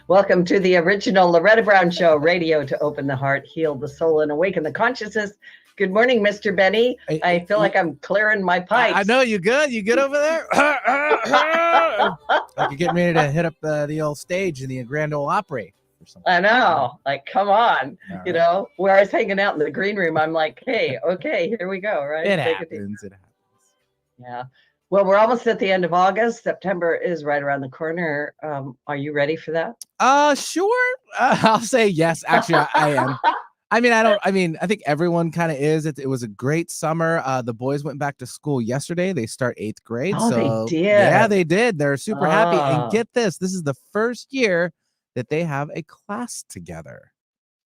Welcome to the original Loretta Brown Show, radio to open the heart, heal the soul, and awaken the consciousness. Good morning, Mr. Benny. I feel like I'm clearing my pipes. I know, you good? You good over there? Like you're getting ready to hit up the old stage in the Grand Ole Opry or something. I know. Like, come on. Right. You know, where I was hanging out in the green room, I'm like, hey, okay, here we go, right? It happens. Yeah. Well, we're almost at the end of August. September is right around the corner. Are you ready for that? Sure. I'll say yes. Actually, I am. I think everyone kind of is. It was a great summer. The boys went back to school yesterday. They start 8th grade. Oh, so they did. Yeah, they did. They're super happy. And get this is the first year that they have a class together.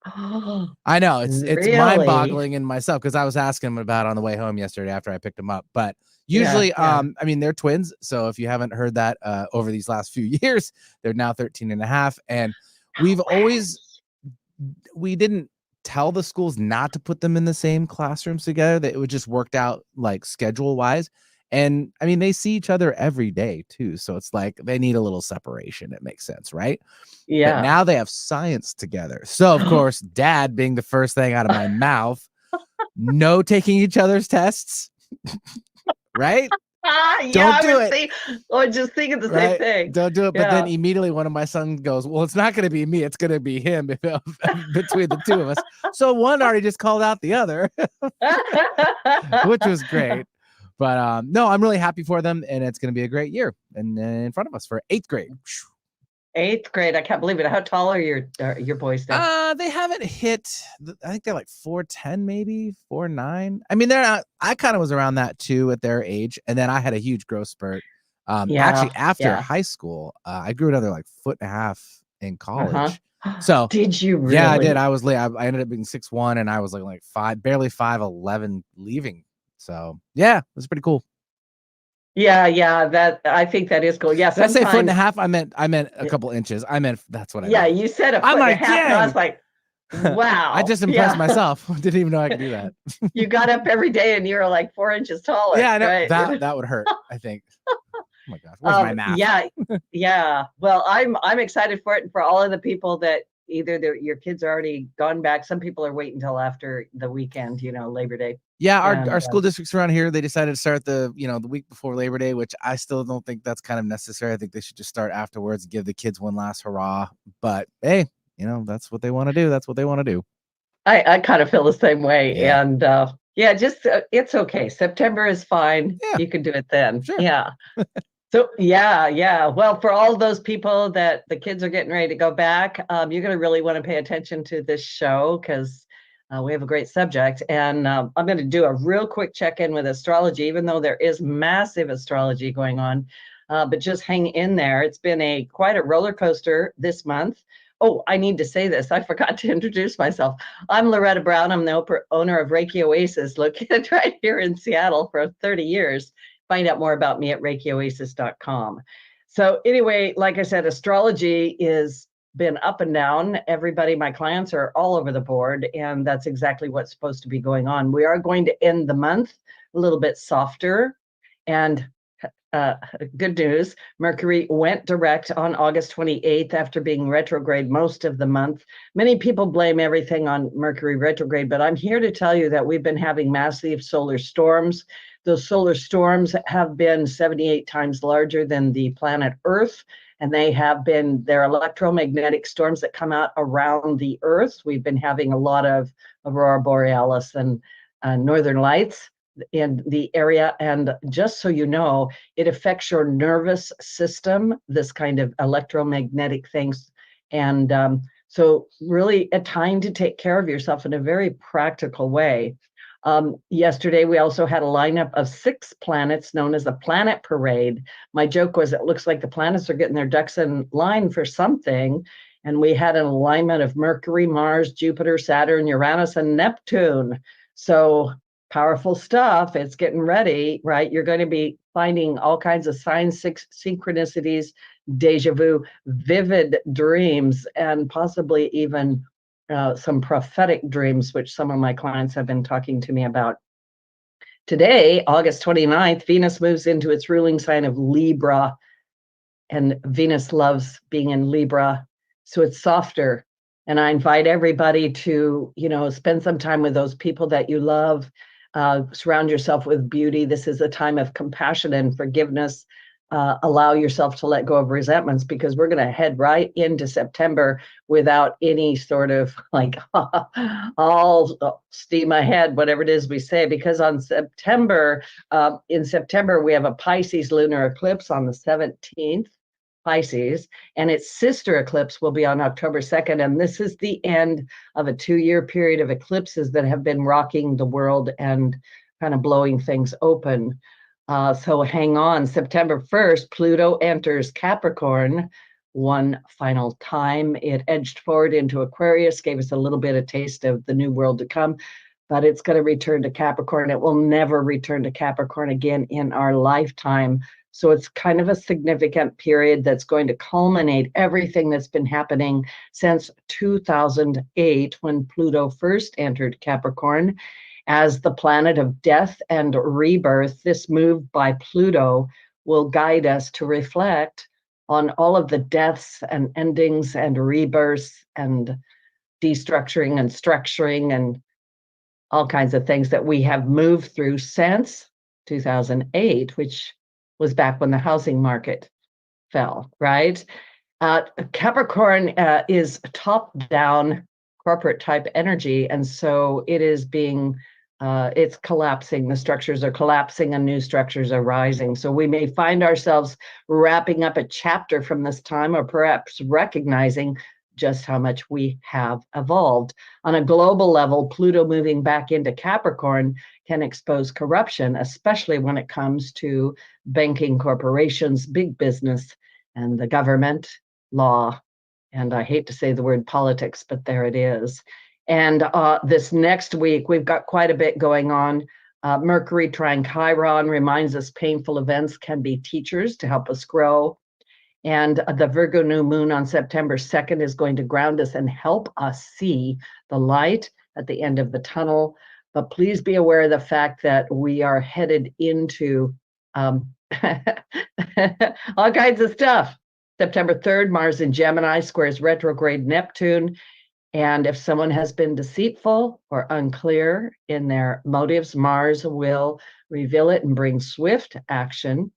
I know it's really? mind-boggling in myself because I was asking them about it on the way home yesterday after I picked them up. But usually, they're twins. So if you haven't heard that over these last few years, they're now 13 and a half. And we didn't tell the schools not to put them in the same classrooms together. That it would just worked out like schedule-wise. And I mean, they see each other every day too. So it's like they need a little separation. It makes sense, right? Yeah. But now they have science together. So of course, Dad being the first thing out of my mouth, no taking each other's tests, right? Don't do it. I was just thinking the same thing. Don't do it. But then immediately one of my sons goes, well, it's not going to be me. It's going to be him between the two of us. So one already just called out the other, which was great. But no, I'm really happy for them. And it's going to be a great year in front of us for 8th grade. 8th grade. I can't believe it. How tall are your boys now? They haven't hit. I think they're like 4'10", maybe 4'9". I mean, they're not. I kind of was around that too at their age, and then I had a huge growth spurt. Actually, after high school, I grew another like 1.5 feet in college. So did you really? Yeah, I did. I was late. I ended up being 6'1", and I was like barely 5'11" leaving. So yeah, it was pretty cool. Yeah, that I think that is cool. Yeah, did I say 1.5 feet? I meant a couple inches. I meant that's what I meant. Yeah, you said a 1.5 feet. And I was like, wow. I just impressed myself. Didn't even know I could do that. You got up every day and you were like 4 inches taller. Yeah, I know. Right? That would hurt, I think. Oh my gosh, where's my math? Yeah. Well, I'm excited for it, and for all of the people that either your kids are already gone back. Some people are waiting until after the weekend, Labor Day. Yeah, our school districts around here, they decided to start the week before Labor Day, which I still don't think that's kind of necessary. I think they should just start afterwards and give the kids one last hurrah. But hey, that's what they want to do. That's what they want to do. I kind of feel the same way. Yeah. And just it's okay. September is fine. Yeah. You can do it then. Sure. Yeah. So yeah. Well, for all those people that the kids are getting ready to go back, you're going to really want to pay attention to this show because we have a great subject. And I'm going to do a real quick check-in with astrology, even though there is massive astrology going on. But just hang in there. It's been quite a roller coaster this month. Oh, I need to say this. I forgot to introduce myself. I'm Loretta Brown. I'm the owner of Reiki Oasis, located right here in Seattle for 30 years. Find out more about me at ReikiOasis.com. So anyway, like I said, astrology is been up and down. Everybody, my clients are all over the board, and that's exactly what's supposed to be going on. We are going to end the month a little bit softer, and good news, Mercury went direct on August 28th after being retrograde most of the month. Many people blame everything on Mercury retrograde, but I'm here to tell you that we've been having massive solar storms. Those solar storms have been 78 times larger than the planet Earth, and they're electromagnetic storms that come out around the Earth. We've been having a lot of aurora borealis and northern lights in the area. And just so you know, it affects your nervous system, this kind of electromagnetic things. And so really a time to take care of yourself in a very practical way. Yesterday, we also had a lineup of 6 planets known as the Planet Parade. My joke was it looks like the planets are getting their ducks in line for something. And we had an alignment of Mercury, Mars, Jupiter, Saturn, Uranus, and Neptune. So powerful stuff. It's getting ready, right? You're going to be finding all kinds of signs, synchronicities, deja vu, vivid dreams, and possibly even some prophetic dreams, which some of my clients have been talking to me about. Today, August 29th, Venus moves into its ruling sign of Libra, and Venus loves being in Libra. So it's softer. And I invite everybody to, spend some time with those people that you love. Surround yourself with beauty. This is a time of compassion and forgiveness. Allow yourself to let go of resentments, because we're going to head right into September without any sort of like all steam ahead, whatever it is we say, because in September, we have a Pisces lunar eclipse on the 17th. Pisces, and its sister eclipse will be on October 2nd. And this is the end of a 2-year period of eclipses that have been rocking the world and kind of blowing things open. So hang on. September 1st, Pluto enters Capricorn one final time. It edged forward into Aquarius, gave us a little bit of taste of the new world to come, but it's going to return to Capricorn. It will never return to Capricorn again in our lifetime. So it's kind of a significant period that's going to culminate everything that's been happening since 2008, when Pluto first entered Capricorn as the planet of death and rebirth. This move by Pluto will guide us to reflect on all of the deaths and endings and rebirths and destructuring and structuring and all kinds of things that we have moved through since 2008, which was back when the housing market fell, right? Capricorn is top-down corporate type energy, and so it is it's collapsing. The structures are collapsing and new structures are rising. So we may find ourselves wrapping up a chapter from this time, or perhaps recognizing just how much we have evolved. On a global level, Pluto moving back into Capricorn can expose corruption, especially when it comes to banking, corporations, big business, and the government, law, and I hate to say the word politics, but there it is. And this next week, we've got quite a bit going on. Mercury trine Chiron reminds us painful events can be teachers to help us grow. And the Virgo new moon on September 2nd is going to ground us and help us see the light at the end of the tunnel. But please be aware of the fact that we are headed into all kinds of stuff. September 3rd, Mars in Gemini squares retrograde Neptune. And if someone has been deceitful or unclear in their motives, Mars will reveal it and bring swift action.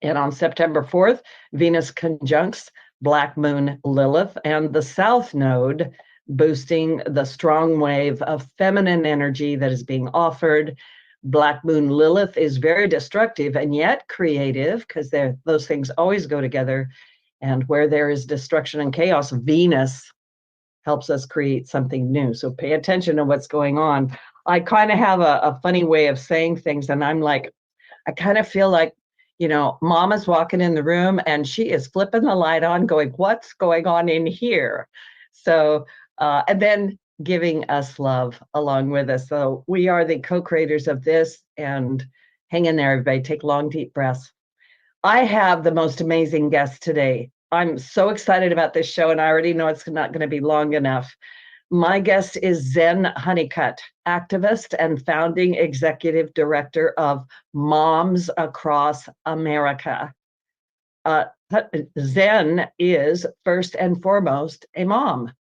And on September 4th, Venus conjuncts Black Moon Lilith and the South Node, boosting the strong wave of feminine energy that is being offered. Black Moon Lilith is very destructive and yet creative, because those things always go together. And where there is destruction and chaos, Venus helps us create something new. So pay attention to what's going on. I kind of have a funny way of saying things, and I'm like, I kind of feel like, Mama's walking in the room and she is flipping the light on going, what's going on in here? So, and then giving us love along with us. So we are the co-creators of this, and hang in there, everybody. Take long, deep breaths. I have the most amazing guest today. I'm so excited about this show, and I already know it's not going to be long enough. My guest is Zen Honeycutt, activist and founding executive director of Moms Across America. Zen is first and foremost a mom.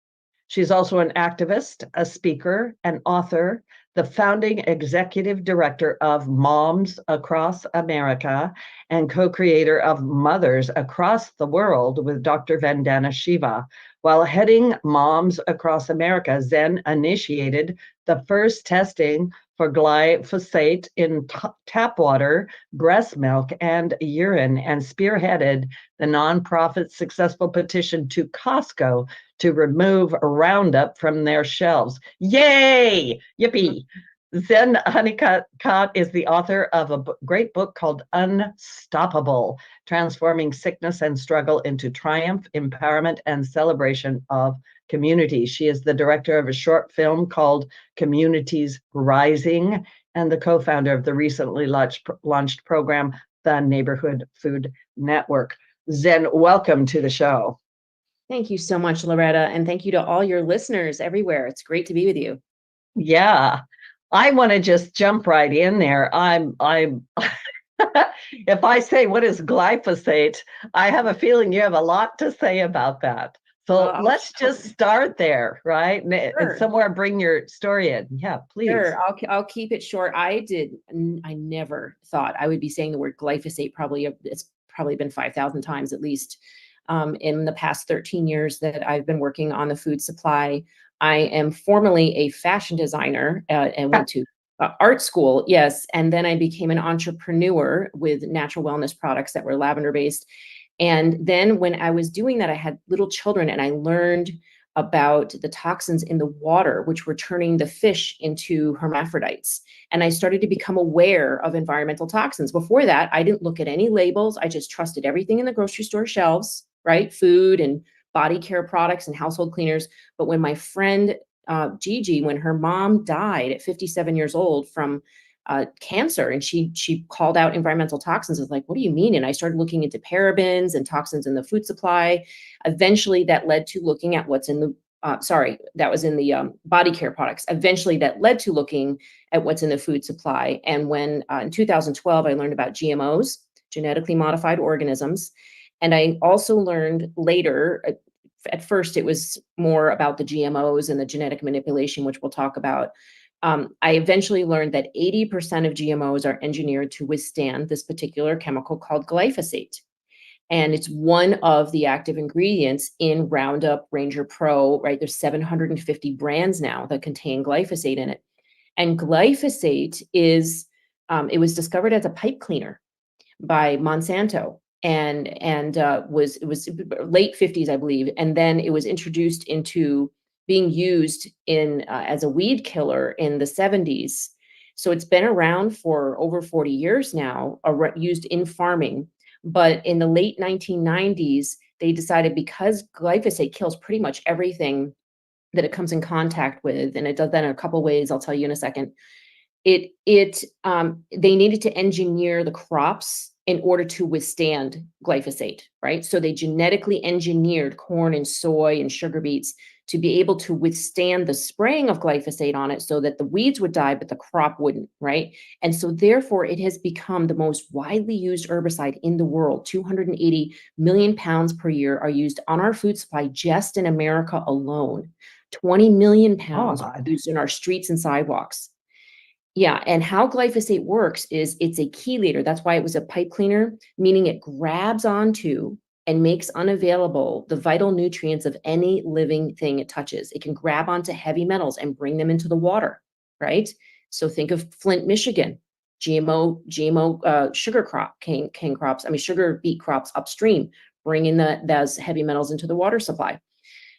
She's also an activist, a speaker, an author, the founding executive director of Moms Across America, and co-creator of Mothers Across the World with Dr. Vandana Shiva. While heading Moms Across America, Zen initiated the first testing for glyphosate in tap water, breast milk, and urine, and spearheaded the nonprofit successful petition to Costco to remove Roundup from their shelves. Yay! Yippee! Zen Honeycutt is the author of a great book called Unstoppable, Transforming Sickness and Struggle into Triumph, Empowerment, and Celebration of Community. She is the director of a short film called Communities Rising and the co-founder of the recently launched program, the Neighborhood Food Network. Zen, welcome to the show. Thank you so much, Loretta, and thank you to all your listeners everywhere. It's great to be with you. Yeah. I want to just jump right in there. I'm if I say what is glyphosate, I have a feeling you have a lot to say about that. So let's just start there, right? And Sure. somewhere bring your story in. Yeah, please. Sure, I'll keep it short. I never thought I would be saying the word glyphosate. It's probably been 5,000 times at least in the past 13 years that I've been working on the food supply. I am formerly a fashion designer and went to art school, yes, and then I became an entrepreneur with natural wellness products that were lavender based. And then when I was doing that, I had little children and I learned about the toxins in the water, which were turning the fish into hermaphrodites. And I started to become aware of environmental toxins. Before that, I didn't look at any labels. I just trusted everything in the grocery store shelves, right? Food and body care products and household cleaners. But when my friend Gigi, when her mom died at 57 years old from cancer, and she called out environmental toxins. I was like, what do you mean? And I started looking into parabens and toxins in the food supply. Eventually, that led to looking at what's in the that was in the body care products. Eventually, that led to looking at what's in the food supply. And when in 2012, I learned about GMOs, genetically modified organisms, and I also learned later. At first, it was more about the GMOs and the genetic manipulation, which we'll talk about. I eventually learned that 80% of GMOs are engineered to withstand this particular chemical called glyphosate. And it's one of the active ingredients in Roundup, Ranger Pro, right? There's 750 brands now that contain glyphosate in it. And glyphosate is, it was discovered as a pipe cleaner by Monsanto and it was late 50s, I believe. And then it was introduced into being used in as a weed killer in the 70s. So it's been around for over 40 years now, used in farming. But in the late 1990s, they decided because glyphosate kills pretty much everything that it comes in contact with, and it does that in a couple ways, I'll tell you in a second. They needed to engineer the crops in order to withstand glyphosate, right? So they genetically engineered corn and soy and sugar beets to be able to withstand the spraying of glyphosate on it so that the weeds would die, but the crop wouldn't, right? And so therefore it has become the most widely used herbicide in the world. 280 million pounds per year are used on our food supply just in America alone. 20 million pounds are used in our streets and sidewalks. Yeah, and how glyphosate works is it's a chelator. That's why it was a pipe cleaner, meaning it grabs onto and makes unavailable the vital nutrients of any living thing it touches. It can grab onto heavy metals and bring them into the water, right? So think of Flint, Michigan, GMO sugar cane crops. I mean, sugar beet crops upstream, bringing those heavy metals into the water supply.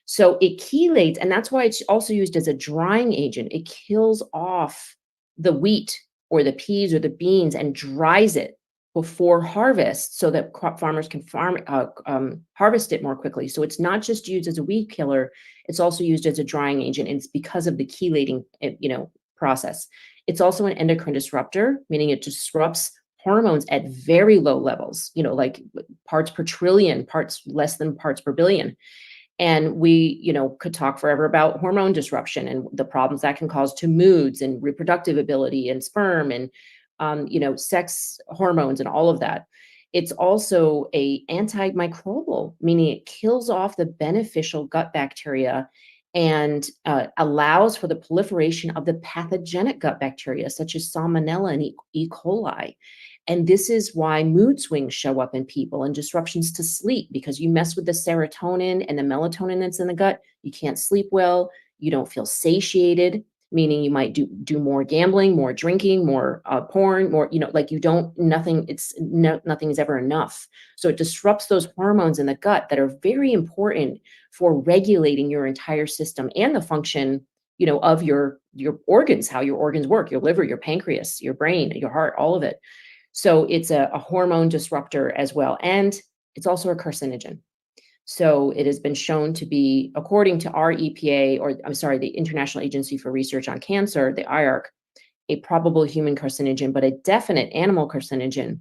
So it chelates, and that's why it's also used as a drying agent. It kills off the wheat or the peas or the beans and dries it before harvest so that crop farmers can harvest it more quickly. So it's not just used as a weed killer, it's also used as a drying agent. And it's because of the chelating, process. It's also an endocrine disruptor, meaning it disrupts hormones at very low levels, like parts per trillion, parts less than parts per billion. And we, could talk forever about hormone disruption and the problems that can cause to moods and reproductive ability and sperm and, sex hormones and all of that. It's also a antimicrobial, meaning it kills off the beneficial gut bacteria and allows for the proliferation of the pathogenic gut bacteria, such as Salmonella and E. coli. And this is why mood swings show up in people and disruptions to sleep, because you mess with the serotonin and the melatonin that's in the gut. You can't sleep well. You don't feel satiated, meaning you might do more gambling, more drinking, more porn, more, nothing is ever enough. So it disrupts those hormones in the gut that are very important for regulating your entire system and the function, of your organs, how your organs work, your liver, your pancreas, your brain, your heart, all of it. So it's a hormone disruptor as well. And it's also a carcinogen. So it has been shown to be, according to our EPA, the International Agency for Research on Cancer, the IARC, a probable human carcinogen, but a definite animal carcinogen.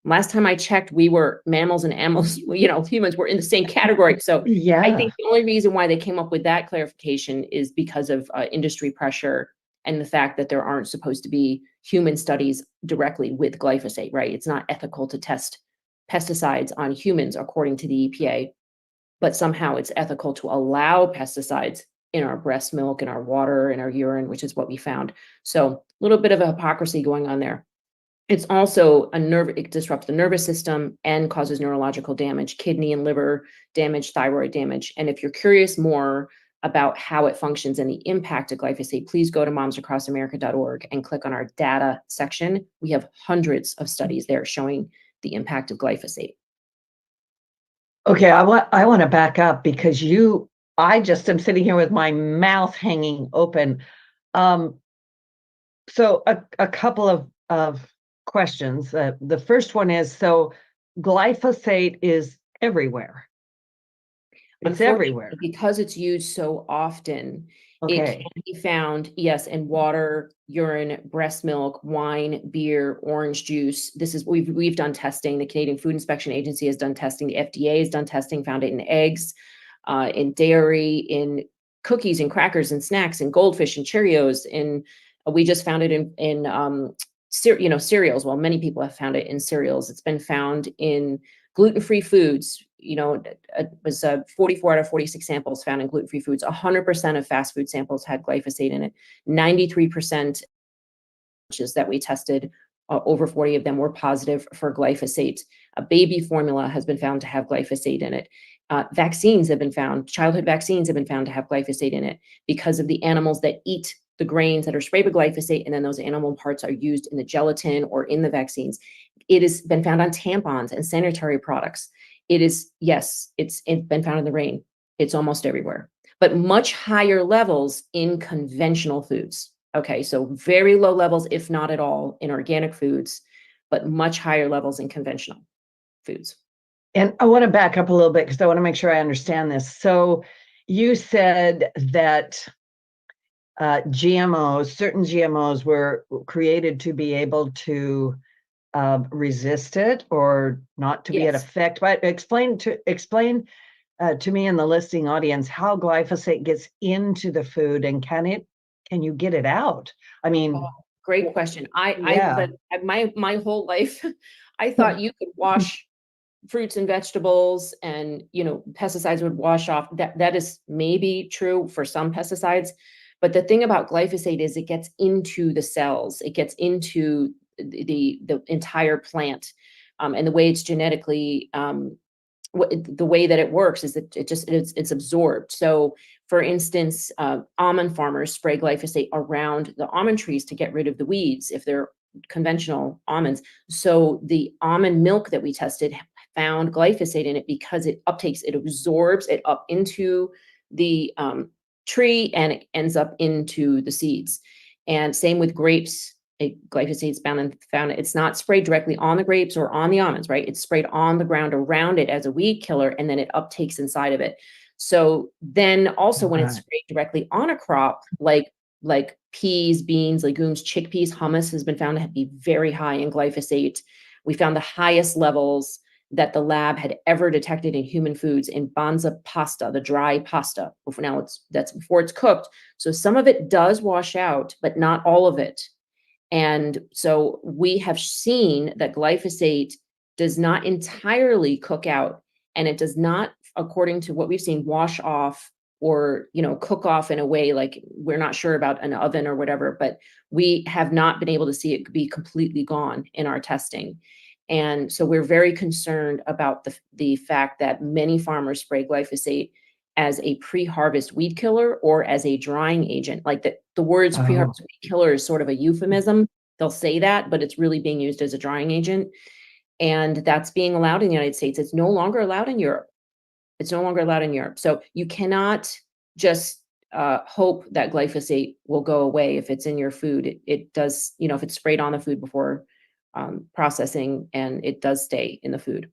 Last time I checked, we were mammals and animals, humans were in the same category. So yeah. I think the only reason why they came up with that clarification is because of industry pressure and the fact that there aren't supposed to be human studies directly with glyphosate, right? It's not ethical to test pesticides on humans, according to the EPA. but somehow it's ethical to allow pesticides in our breast milk, in our water, in our urine, which is what we found. So a little bit of a hypocrisy going on there. It's also it disrupts the nervous system and causes neurological damage, kidney and liver damage, thyroid damage. And if you're curious more about how it functions and the impact of glyphosate, please go to momsacrossamerica.org and click on our data section. We have hundreds of studies there showing the impact of glyphosate. Okay, I want to back up because I just am sitting here with my mouth hanging open. So a couple of questions. The first one is, so glyphosate is everywhere. It's everywhere. Because it's used so often, it Okay. can be found, yes, in water, urine, breast milk, wine, beer, orange juice. This is we've done testing. The Canadian Food Inspection Agency has done testing. The FDA has done testing, found it in eggs, in dairy, in cookies and crackers and snacks, and goldfish and Cheerios. We just found it in cereals. Well, many people have found it in cereals. It's been found in gluten-free foods. It was 44 out of 46 samples found in gluten-free foods. 100% of fast food samples had glyphosate in it. 93% that we tested, over 40 of them were positive for glyphosate. A baby formula has been found to have glyphosate in it. Vaccines have been found, childhood vaccines have been found to have glyphosate in it because of the animals that eat the grains that are sprayed with glyphosate, and then those animal parts are used in the gelatin or in the vaccines. It has been found on tampons and sanitary products. It's been found in the rain. It's almost everywhere, but much higher levels in conventional foods. Okay, so very low levels, if not at all, in organic foods, but much higher levels in conventional foods. And I want to back up a little bit because I want to make sure I understand this. So you said that certain GMOs were created to be able to resist it or not to be at effect. But explain to me and the listening audience how glyphosate gets into the food, and can you get it out? I mean, great question. My whole life, I thought you could wash fruits and vegetables and pesticides would wash off. That is maybe true for some pesticides, but the thing about glyphosate is it gets into the cells. It gets into the entire plant, and the way it's genetically the way that it works is that it's absorbed. So for instance, almond farmers spray glyphosate around the almond trees to get rid of the weeds if they're conventional almonds. So the almond milk that we tested found glyphosate in it because it absorbs it up into the tree and it ends up into the seeds. And same with grapes. Glyphosate's found. It's not sprayed directly on the grapes or on the almonds, right? It's sprayed on the ground around it as a weed killer, and then it uptakes inside of it. So then also when it's sprayed directly on a crop, like peas, beans, legumes, chickpeas, hummus has been found to be very high in glyphosate. We found the highest levels that the lab had ever detected in human foods in banza pasta, the dry pasta. Now that's before it's cooked. So some of it does wash out, but not all of it. And so we have seen that glyphosate does not entirely cook out, and it does not, according to what we've seen, wash off or, cook off in a way like we're not sure about an oven or whatever, but we have not been able to see it be completely gone in our testing. And so we're very concerned about the fact that many farmers spray glyphosate as a pre-harvest weed killer or as a drying agent. Like the words pre-harvest weed killer is sort of a euphemism. They'll say that, but it's really being used as a drying agent. And that's being allowed in the United States. It's no longer allowed in Europe. So you cannot just hope that glyphosate will go away if it's in your food. It does, if it's sprayed on the food before processing, and it does stay in the food.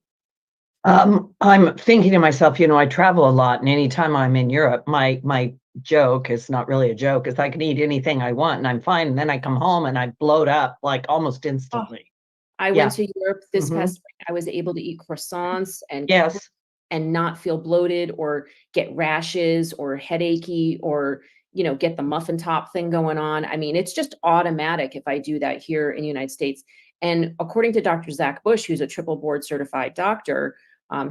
I'm thinking to myself, I travel a lot, and anytime I'm in Europe, my joke is not really a joke, is I can eat anything I want and I'm fine. And then I come home and I bloat up like almost instantly. I went to Europe this past spring. I was able to eat croissants and not feel bloated or get rashes or headachy or, get the muffin top thing going on. I mean, it's just automatic if I do that here in the United States. And according to Dr. Zach Bush, who's a triple board certified doctor,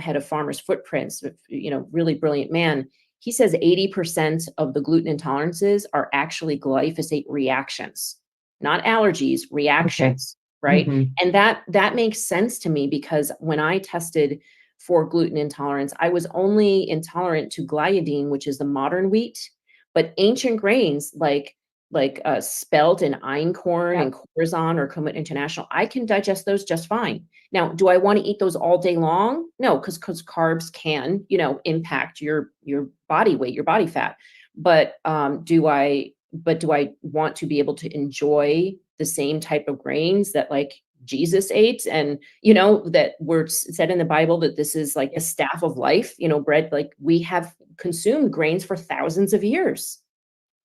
head of Farmers Footprints, really brilliant man. He says 80% of the gluten intolerances are actually glyphosate reactions, not allergies, reactions, right? Mhm. And that makes sense to me, because when I tested for gluten intolerance, I was only intolerant to gliadin, which is the modern wheat, but ancient grains like spelt and einkorn Yeah. and corazon or Komet International, I can digest those just fine. Now, do I want to eat those all day long? No, because carbs can, impact your body weight, your body fat. But do I want to be able to enjoy the same type of grains that like Jesus ate, and that were said in the Bible that this is like the staff of life, bread, like we have consumed grains for thousands of years.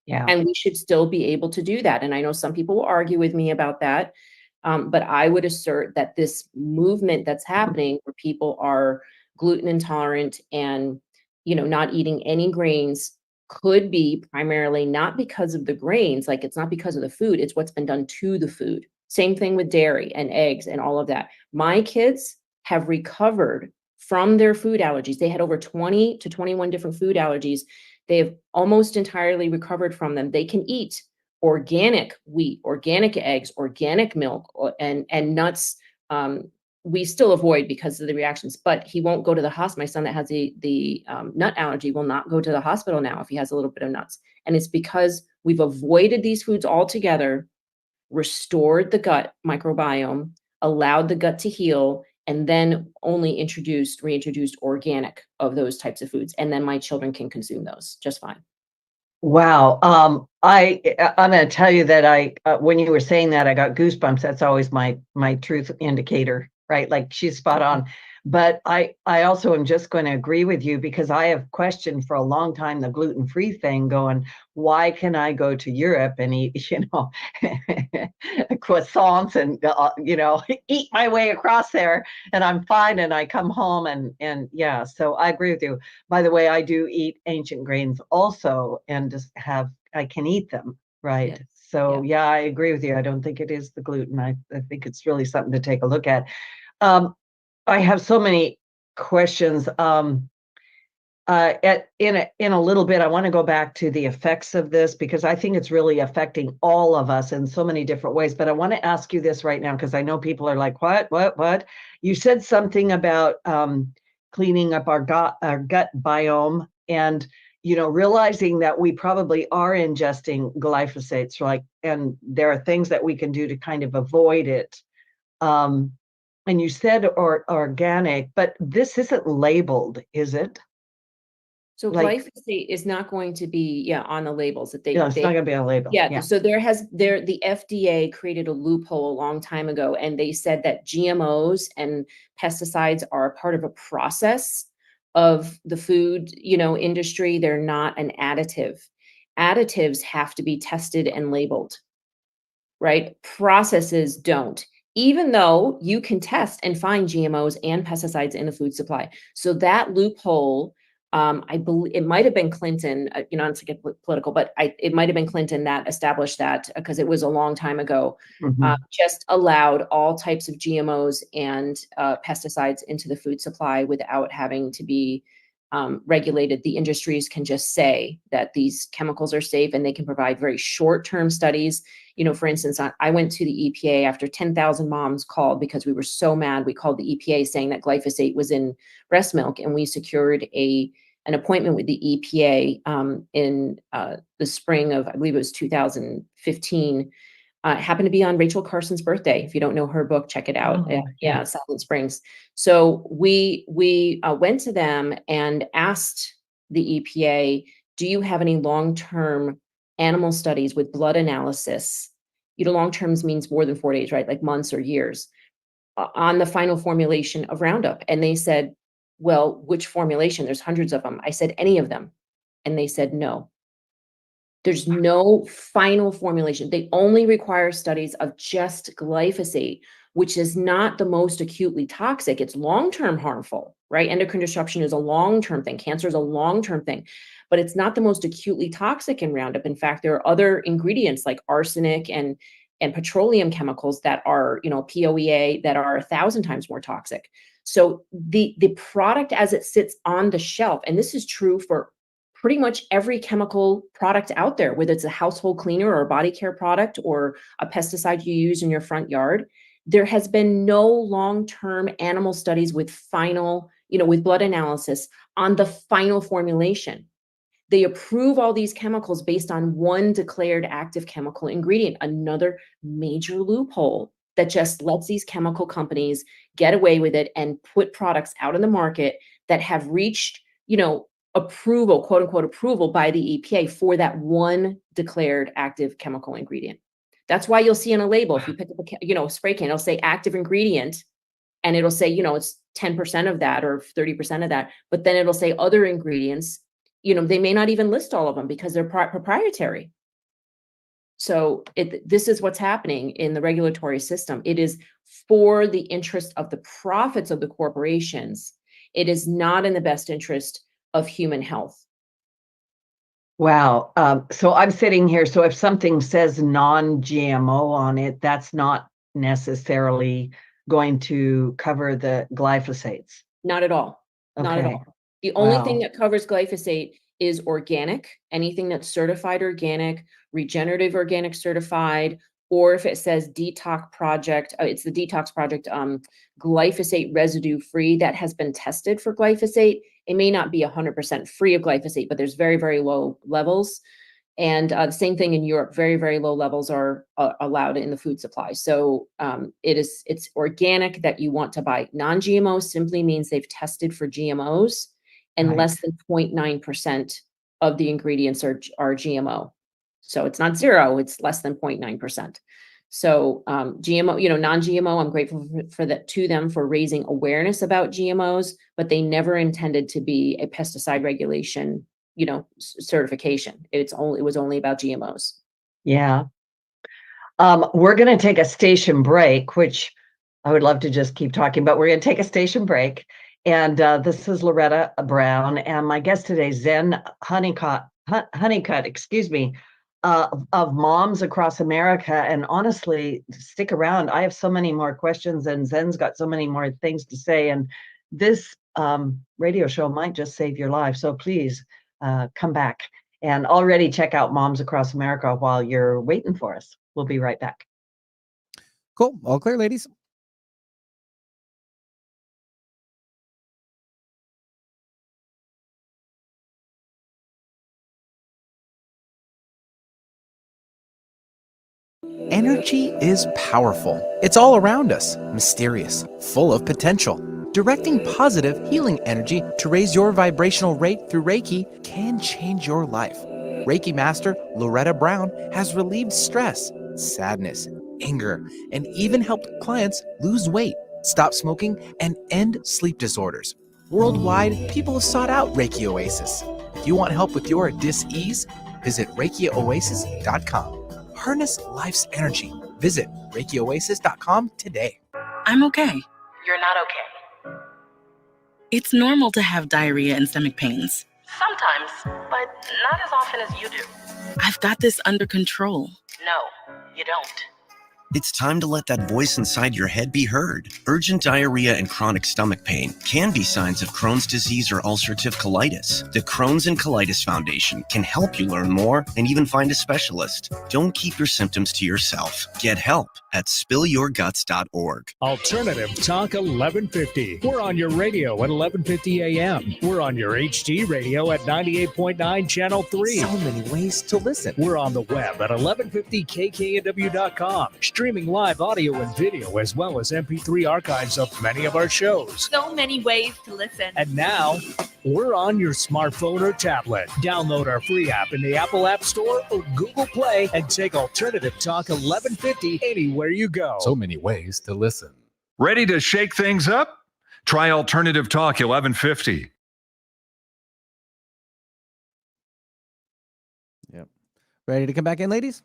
Yeah. And we should still be able to do that. And I know some people will argue with me about that. But I would assert that this movement that's happening where people are gluten intolerant and, not eating any grains could be primarily not because of the grains, like it's not because of the food, it's what's been done to the food. Same thing with dairy and eggs and all of that. My kids have recovered from their food allergies. They had over 20 to 21 different food allergies. They have almost entirely recovered from them. They can eat organic wheat, organic eggs, organic milk, and nuts. We still avoid because of the reactions, but he won't go to the hospital. My son that has the nut allergy will not go to the hospital now if he has a little bit of nuts. And it's because we've avoided these foods altogether, restored the gut microbiome, allowed the gut to heal, and then only reintroduced organic of those types of foods. And then my children can consume those just fine. Wow. I'm going to tell you that when you were saying that, I got goosebumps. That's always my truth indicator, right? Like she's spot on. But I also am just going to agree with you, because I have questioned for a long time the gluten-free thing, going, why can I go to Europe and eat, croissants and, eat my way across there and I'm fine, and I come home and yeah, so I agree with you. By the way, I do eat ancient grains also, and just I can eat them, right? Yes. So yeah, I agree with you. I don't think it is the gluten. I think it's really something to take a look at. I have so many questions. In a little bit, I want to go back to the effects of this, because I think it's really affecting all of us in so many different ways. But I want to ask you this right now, because I know people are like, what? You said something about cleaning up our gut biome, and realizing that we probably are ingesting glyphosates, right? And there are things that we can do to kind of avoid it. And you said organic, but this isn't labeled, is it? So Like, glyphosate is not going to be on the labels that it's not going to be a label. Yeah. So the FDA created a loophole a long time ago, and they said that GMOs and pesticides are a part of a process of the food, industry. They're not an additive. Additives have to be tested and labeled, right? Processes don't, even though you can test and find GMOs and pesticides in the food supply. So that loophole, I believe it might have been Clinton, not to get political, but it might have been Clinton that established that, because it was a long time ago, just allowed all types of GMOs and pesticides into the food supply without having to be regulated. The industries can just say that these chemicals are safe, and they can provide very short-term studies. For instance, I went to the EPA after 10,000 moms called because we were so mad. We called the EPA saying that glyphosate was in breast milk, and we secured an appointment with the EPA in the spring of, I believe it was 2015. It happened to be on Rachel Carson's birthday. If you don't know her book, check it out. Yeah. Silent Springs. So we went to them and asked the EPA, do you have any long-term animal studies with blood analysis? Long-term means more than 4 days, right? Like months or years, on the final formulation of Roundup. And they said, well, which formulation? There's hundreds of them. I said, any of them. And they said, no. There's no final formulation. They only require studies of just glyphosate, which is not the most acutely toxic. It's long-term harmful, right? Endocrine disruption is a long-term thing. Cancer is a long-term thing, but it's not the most acutely toxic in Roundup. In fact, there are other ingredients like arsenic and and petroleum chemicals that are, POEA, that are 1,000 times more toxic. So the product as it sits on the shelf, and this is true for pretty much every chemical product out there, whether it's a household cleaner or a body care product or a pesticide you use in your front yard, there has been no long-term animal studies with final, with blood analysis on the final formulation. They approve all these chemicals based on one declared active chemical ingredient, another major loophole that just lets these chemical companies get away with it and put products out in the market that have reached, approval, quote unquote, approval by the EPA for that one declared active chemical ingredient. That's why you'll see on a label, if you pick up a, spray can, it'll say active ingredient, and it'll say, it's 10% of that or 30% of that, but then it'll say other ingredients. They may not even list all of them because they're proprietary. So this is what's happening in the regulatory system. It is for the interest of the profits of the corporations. It is not in the best interest of human health. Wow. So I'm sitting here. So if something says non-GMO on it, that's not necessarily going to cover the glyphosates. Not at all. Okay. Not at all. The only thing that covers glyphosate is organic, anything that's certified organic, regenerative organic certified, or if it says detox project, it's the detox project, glyphosate residue free, that has been tested for glyphosate. It may not be 100% free of glyphosate, but there's very, very low levels. And the same thing in Europe, very, very low levels are allowed in the food supply. So it's organic that you want to buy. Non-GMO simply means they've tested for GMOs, and less than 0.9% of the ingredients are GMO. So it's not zero, it's less than 0.9%. So GMO, non-GMO, I'm grateful for that to them for raising awareness about GMOs, but they never intended to be a pesticide regulation, certification. It was only about GMOs. Yeah. We're going to take a station break, which I would love to just keep talking, but we're going to take a station break. And this is Loretta Brown, and my guest today, Zen Honeycutt, of Moms Across America. And honestly, stick around. I have so many more questions, and Zen's got so many more things to say. And this radio show might just save your life. So please come back and already check out Moms Across America while you're waiting for us. We'll be right back. Cool. All clear, ladies. Energy is powerful. It's all around us, mysterious, full of potential. Directing positive, healing energy to raise your vibrational rate through Reiki can change your life. Reiki master Loretta Brown has relieved stress, sadness, anger, and even helped clients lose weight, stop smoking, and end sleep disorders. Worldwide, people have sought out Reiki Oasis. If you want help with your dis-ease, visit ReikiOasis.com. Harness life's energy. Visit ReikiOasis.com today. I'm okay. You're not okay. It's normal to have diarrhea and stomach pains. Sometimes, but not as often as you do. I've got this under control. No, you don't. It's time to let that voice inside your head be heard. Urgent diarrhea and chronic stomach pain can be signs of Crohn's disease or ulcerative colitis. The Crohn's and Colitis Foundation can help you learn more and even find a specialist. Don't keep your symptoms to yourself. Get help at spillyourguts.org. Alternative Talk 1150. We're on your radio at 1150 a.m. We're on your HD radio at 98.9 Channel 3. So many ways to listen. We're on the web at 1150kknw.com. Streaming live audio and video, as well as MP3 archives of many of our shows. So many ways to listen. And now, we're on your smartphone or tablet. Download our free app in the Apple App Store or Google Play and take Alternative Talk 1150 anywhere you go. So many ways to listen. Ready to shake things up? Try Alternative Talk 1150. Yep. Ready to come back in, ladies?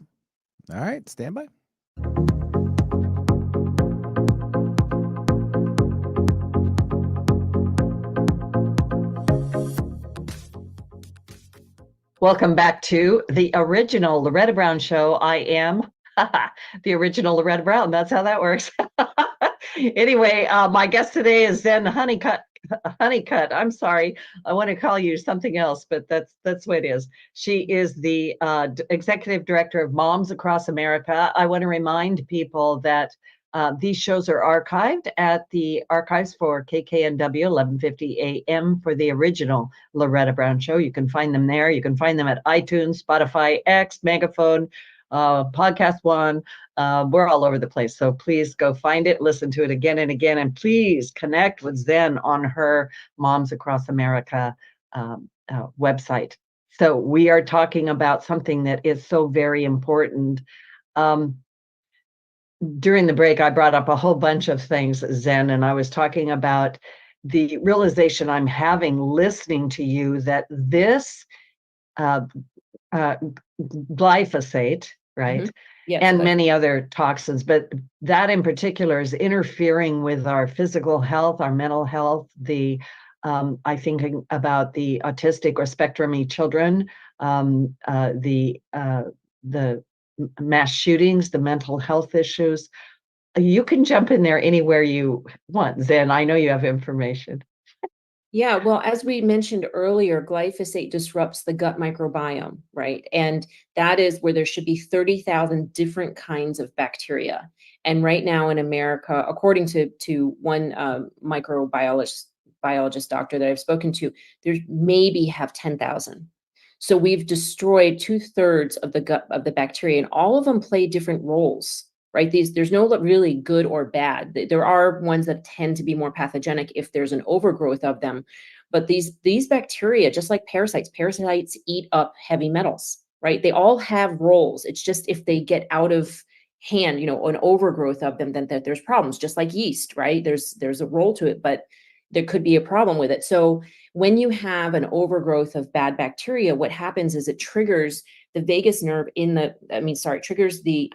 All right, stand by. Welcome back to the original Loretta Brown Show. I am The original Loretta Brown. That's how that works. Anyway, my guest today is Zen Honeycutt. Honeycutt. I'm sorry. I want to call you something else, but that's what it is. She is the executive director of Moms Across America. I want to remind people that these shows are archived at the archives for KKNW 1150 AM for the original Loretta Brown show. You can find them there. You can find them at iTunes, Spotify, X, Megaphone, Podcast One. We're all over the place. So please go find it, listen to it again and again, and please connect with Zen on her Moms Across America website. So we are talking about something that is so very important. During the break, I brought up a whole bunch of things, Zen, and I was talking about the realization I'm having listening to you that this glyphosate, right? Mm-hmm. Yes, and many other toxins, but that in particular is interfering with our physical health, our mental health, I think about the autistic or spectrum-y children, the mass shootings, the mental health issues. You can jump in there anywhere you want, Zen. I know you have information. Yeah, well, as we mentioned earlier, glyphosate disrupts the gut microbiome, right? And that is where there should be 30,000 different kinds of bacteria. And right now in America, according to one biologist doctor that I've spoken to, there's maybe have 10,000. So we've destroyed 2/3 of the gut of the bacteria, and all of them play different roles. Right? There's no really good or bad. There are ones that tend to be more pathogenic if there's an overgrowth of them. But these bacteria, just like parasites eat up heavy metals, right? They all have roles. It's just if they get out of hand, an overgrowth of them, then there's problems, just like yeast, right? There's a role to it, but there could be a problem with it. So when you have an overgrowth of bad bacteria, what happens is it triggers the vagus nerve triggers the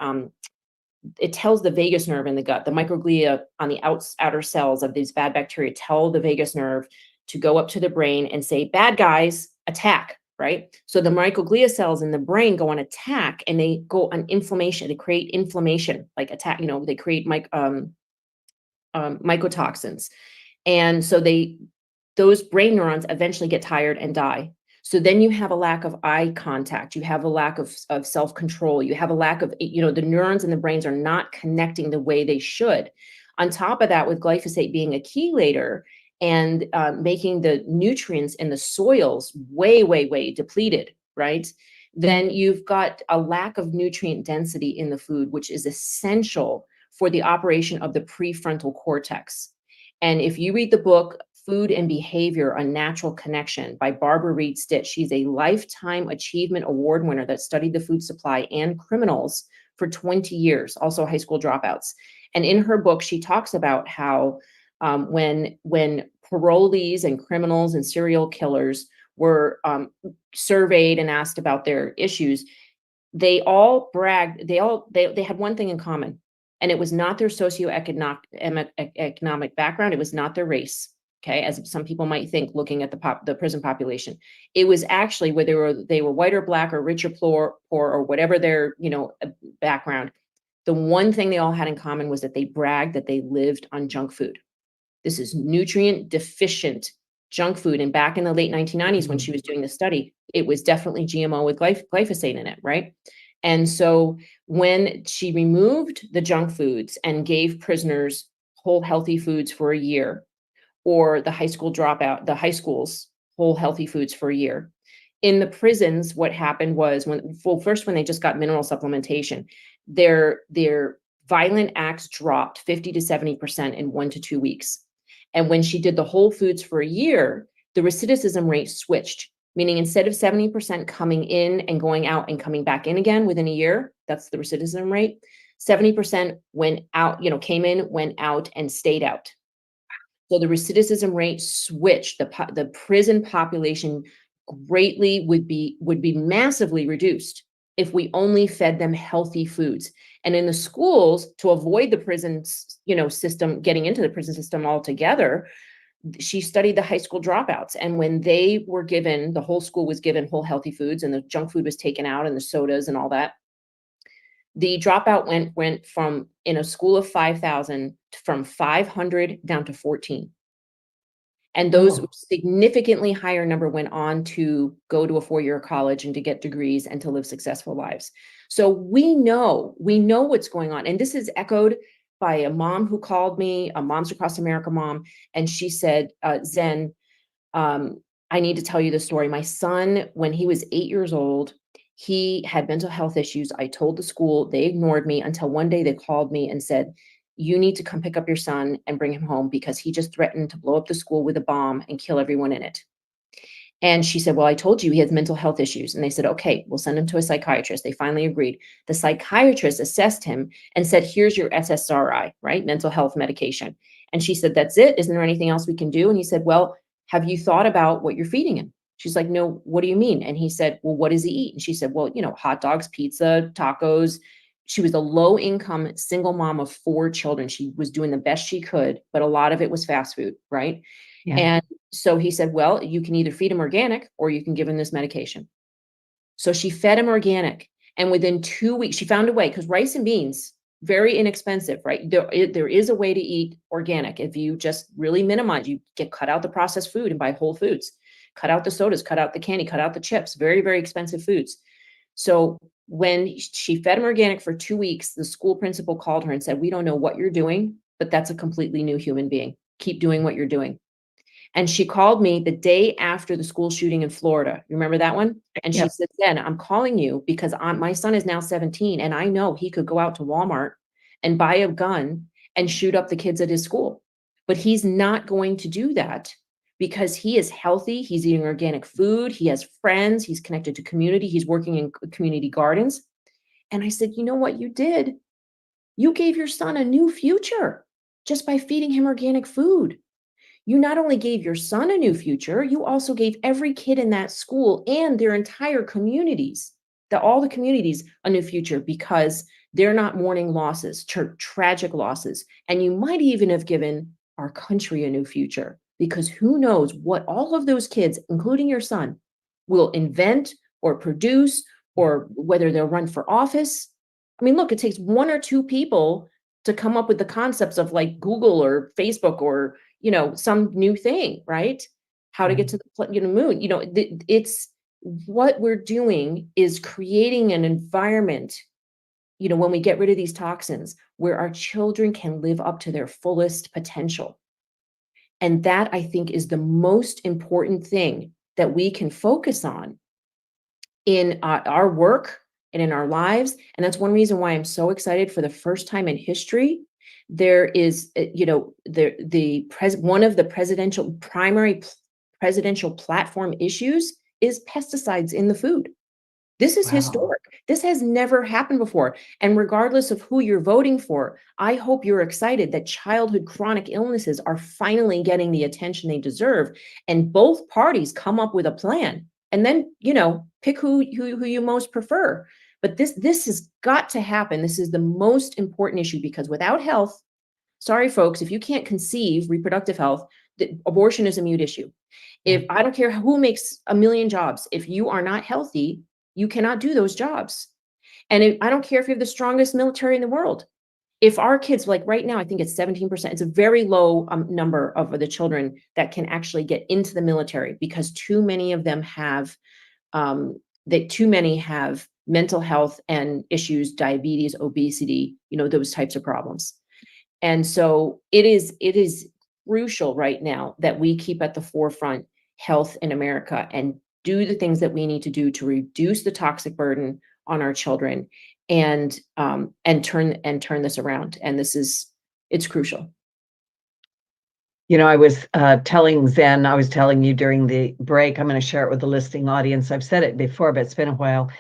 it tells the vagus nerve in the gut, the microglia on the outer cells of these bad bacteria tell the vagus nerve to go up to the brain and say, bad guys, attack, right? So the microglia cells in the brain go on attack and they go on inflammation. They create inflammation, like attack, they create mycotoxins. And so those brain neurons eventually get tired and die. So then you have a lack of eye contact. You have a lack of self-control. You have a lack of, the neurons in the brains are not connecting the way they should. On top of that, with glyphosate being a chelator and making the nutrients in the soils way, way, way depleted, right? Then you've got a lack of nutrient density in the food, which is essential for the operation of the prefrontal cortex. And if you read the book, Food and Behavior, A Natural Connection by Barbara Reed Stitt. She's a Lifetime Achievement Award winner that studied the food supply and criminals for 20 years, also high school dropouts. And in her book, she talks about how when parolees and criminals and serial killers were surveyed and asked about their issues, they all bragged, they had one thing in common, and it was not their socioeconomic background, it was not their race. Okay, as some people might think, looking at the prison population, it was actually whether they were white or black or rich or poor or whatever their background. The one thing they all had in common was that they bragged that they lived on junk food. This is nutrient deficient junk food. And back in the late 1990s, when she was doing the study, it was definitely GMO with glyphosate in it, right? And so when she removed the junk foods and gave prisoners whole healthy foods for a year, or the high schools whole healthy foods for a year. In the prisons, what happened was when they just got mineral supplementation, their violent acts dropped 50 to 70% in 1 to 2 weeks. And when she did the whole foods for a year, the recidivism rate switched, meaning instead of 70% coming in and going out and coming back in again within a year, that's the recidivism rate, 70% went out, came in, went out, and stayed out. So the recidivism rate switched. The prison population greatly would be massively reduced if we only fed them healthy foods. And in the schools, to avoid the prison system getting into the prison system altogether, she studied the high school dropouts. And when they were given, the whole school was given whole healthy foods, and the junk food was taken out, and the sodas and all that, The dropout went from, in a school of 5,000, from 500 down to 14. And those significantly higher number went on to go to a 4-year college and to get degrees and to live successful lives. So we know what's going on. And this is echoed by a mom who called me, a Moms Across America mom. And she said, Zen, I need to tell you the story. My son, when he was 8 years old, he had mental health issues. I told the school, they ignored me until one day they called me and said, you need to come pick up your son and bring him home because he just threatened to blow up the school with a bomb and kill everyone in it. And she said, well, I told you he has mental health issues. And they said, okay, we'll send him to a psychiatrist. They finally agreed. The psychiatrist assessed him and said, here's your SSRI, right? Mental health medication. And she said, that's it. Isn't there anything else we can do? And he said, well, have you thought about what you're feeding him? She's like, no, what do you mean? And he said, well, what does he eat? And she said, well, hot dogs, pizza, tacos. She was a low income single mom of 4 children. She was doing the best she could, but a lot of it was fast food, right? Yeah. And so he said, well, you can either feed him organic or you can give him this medication. So she fed him organic. And within 2 weeks, she found a way, because rice and beans, very inexpensive, right? There is a way to eat organic. If you just really minimize, you cut out the processed food and buy whole foods, cut out the sodas, cut out the candy, cut out the chips, very, very expensive foods. So when she fed him organic for 2 weeks, the school principal called her and said, we don't know what you're doing, but that's a completely new human being. Keep doing what you're doing. And she called me the day after the school shooting in Florida. You remember that one? And she said, Zen, I'm calling you because my son is now 17 and I know he could go out to Walmart and buy a gun and shoot up the kids at his school. But he's not going to do that because he is healthy. He's eating organic food. He has friends. He's connected to community. He's working in community gardens. And I said, you know what you did? You gave your son a new future just by feeding him organic food. You not only gave your son a new future, you also gave every kid in that school and their entire communities, all the communities, a new future because they're not mourning losses, tragic losses. And you might even have given our country a new future because who knows what all of those kids, including your son, will invent or produce or whether they'll run for office. I mean, look, it takes 1 or 2 people to come up with the concepts of like Google or Facebook or some new thing, right? How to get to the moon. It's what we're doing is creating an environment, when we get rid of these toxins, where our children can live up to their fullest potential. And that, I think, is the most important thing that we can focus on in our work and in our lives. And that's one reason why I'm so excited. For the first time in history, there is, one of the primary presidential platform issues is pesticides in the food. This is historic. This has never happened before. And regardless of who you're voting for, I hope you're excited that childhood chronic illnesses are finally getting the attention they deserve. And both parties come up with a plan and then, pick who you most prefer. But this has got to happen. This is the most important issue because without health, sorry, folks, if you can't conceive reproductive health, abortion is a mute issue. If I don't care who makes 1 million jobs, if you are not healthy, you cannot do those jobs. And I don't care if you have the strongest military in the world. If our kids, like right now, I think it's 17%, it's a very low number of the children that can actually get into the military because too many of them have mental health and issues, diabetes, obesity, those types of problems. And so it is crucial right now that we keep at the forefront health in America and do the things that we need to do to reduce the toxic burden on our children and turn this around. And it's crucial. I was telling Zen, I was telling you during the break, I'm going to share it with the listening audience. I've said it before, but it's been a while.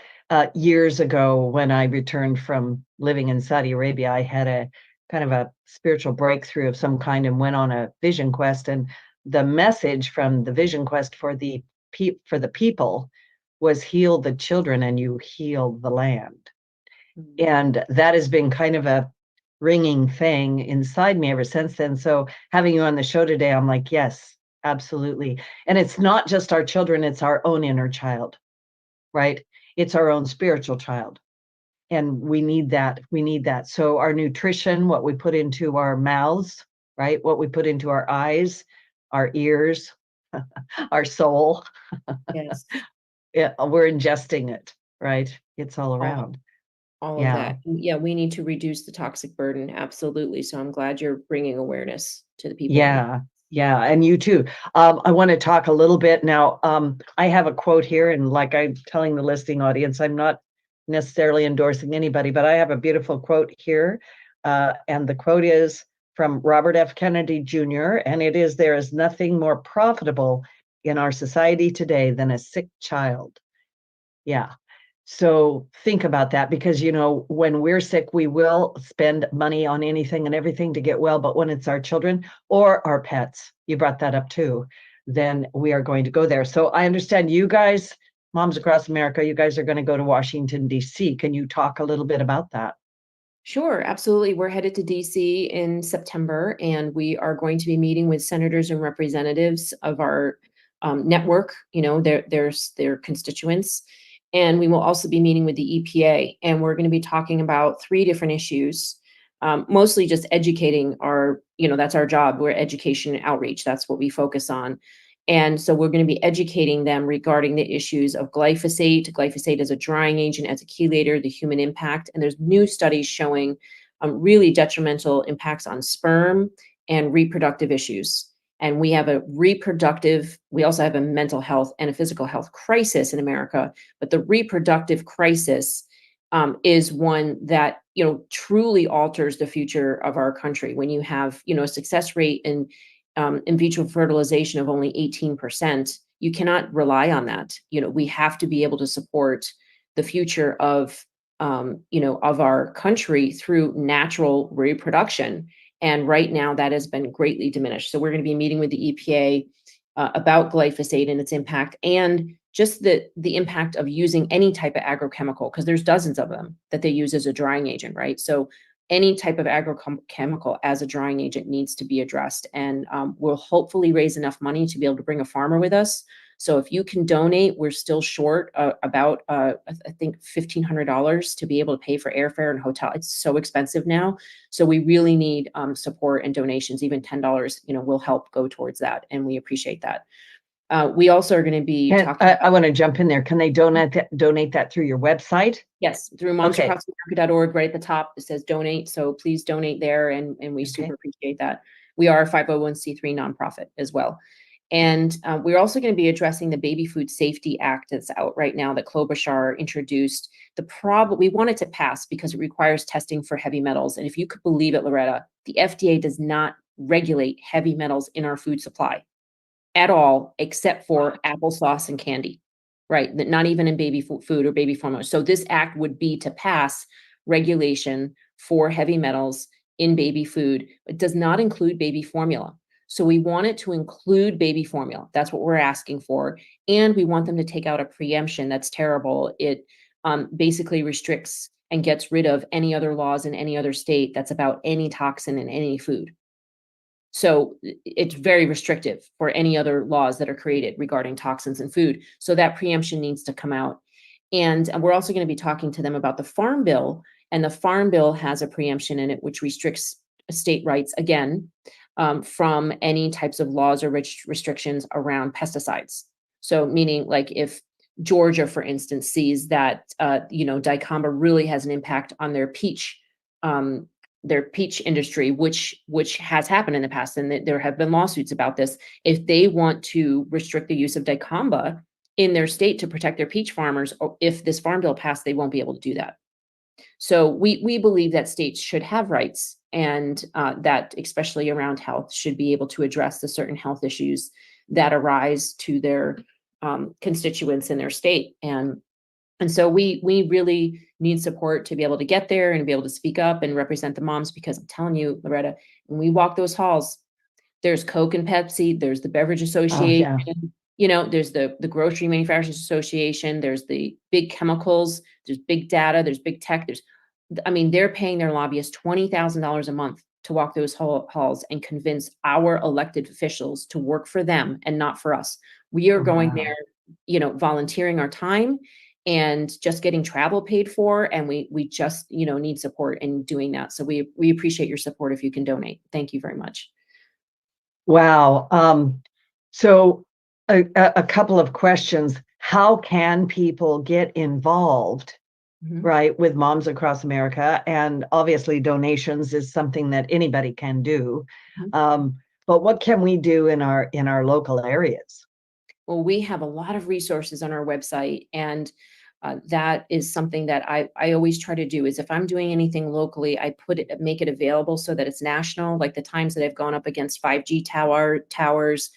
Years ago, when I returned from living in Saudi Arabia, I had a kind of a spiritual breakthrough of some kind and went on a vision quest. And the message from the vision quest for the people was heal the children and you heal the land. Mm-hmm. And that has been kind of a ringing thing inside me ever since then. So having you on the show today, I'm like, yes, absolutely. And it's not just our children, it's our own inner child, right? It's our own spiritual child. And we need that. We need that. So our nutrition, what we put into our mouths, right? What we put into our eyes, our ears, our soul. Yes. Yeah, we're ingesting it, right? It's all around. All of Yeah. that. Yeah, we need to reduce the toxic burden. Absolutely. So I'm glad you're bringing awareness to the people. Yeah. Yeah. And you too. I want to talk a little bit now. I have a quote here, and like I'm telling the listening audience, I'm not necessarily endorsing anybody, but I have a beautiful quote here. And the quote is from Robert F. Kennedy Jr., and it is, "There is nothing more profitable in our society today than a sick child." Yeah. So think about that, because, you know, when we're sick, we will spend money on anything and everything to get well. But when it's our children or our pets, you brought that up too, then we are going to go there. So I understand you guys, Moms Across America, you guys are going to go to Washington, D.C. Can you talk a little bit about that? Sure, absolutely. We're headed to DC in September, and we are going to be meeting with senators and representatives of our network, you know, their constituents. And we will also be meeting with the EPA, and we're going to be talking about 3 different issues, mostly just educating our, you know, that's our job. We're education and outreach. That's what we focus on. And so we're going to be educating them regarding the issues of glyphosate. Glyphosate as a drying agent, as a chelator, the human impact. And there's new studies showing really detrimental impacts on sperm and reproductive issues. And we have we also have a mental health and a physical health crisis in America. But the reproductive crisis is one that, you know, truly alters the future of our country. When you have, you know, a success rate in vitro fertilization of only 18%, you cannot rely on that. You know, we have to be able to support the future of, you know, of our country through natural reproduction. And right now that has been greatly diminished. So we're going to be meeting with the EPA about glyphosate and its impact, and just the impact of using any type of agrochemical, because there's dozens of them that they use as a drying agent, right? So any type of agrochemical as a drying agent needs to be addressed. And we'll hopefully raise enough money to be able to bring a farmer with us. So if you can donate, we're still short about, I think, $1,500 to be able to pay for airfare and hotel. It's so expensive now. So we really need support and donations. Even $10, you know, will help go towards that. And we appreciate that. We also are going to be talking. I want to jump in there. Can they donate that through your website? Yes, through momsacrossamerica.org. Right at the top, it says donate. So please donate there. And we super appreciate that. We are a 501c3 nonprofit as well. And we're also going to be addressing the Baby Food Safety Act that's out right now that Klobuchar introduced. We want it to pass because it requires testing for heavy metals. And if you could believe it, Loretta, the FDA does not regulate heavy metals in our food supply at all, except for applesauce and candy, right? Not even in baby food or baby formula. So this act would be to pass regulation for heavy metals in baby food. It does not include baby formula. So we want it to include baby formula. That's what we're asking for. And we want them to take out a preemption. That's terrible. It basically restricts and gets rid of any other laws in any other state that's about any toxin in any food. So it's very restrictive for any other laws that are created regarding toxins in food. So that preemption needs to come out. And we're also going to be talking to them about the Farm Bill. And the Farm Bill has a preemption in it, which restricts state rights, again, from any types of laws or restrictions around pesticides. So meaning, like, if Georgia, for instance, sees that, dicamba really has an impact on their peach industry, which has happened in the past, and there have been lawsuits about this. If they want to restrict the use of dicamba in their state to protect their peach farmers, or if this Farm Bill passed, they won't be able to do that. So we believe that states should have rights, and that, especially around health, should be able to address the certain health issues that arise to their constituents in their state. And so we really need support to be able to get there and be able to speak up and represent the moms, because I'm telling you, Loretta, when we walk those halls, there's Coke and Pepsi, there's the Beverage Association, you know, there's the Grocery Manufacturers Association, there's the big chemicals, there's big data, there's big tech, they're paying their lobbyists $20,000 a month to walk those halls and convince our elected officials to work for them and not for us. We are going there, you know, volunteering our time and just getting travel paid for. And we just, need support in doing that. So we appreciate your support if you can donate. Thank you very much. Wow. So a couple of questions. How can people get involved, right, with Moms Across America? And obviously donations is something that anybody can do. But what can we do in our local areas? Well, we have a lot of resources on our website, and that is something that I always try to do. Is if I'm doing anything locally, I make it available so that it's national. Like the times that I've gone up against 5G towers,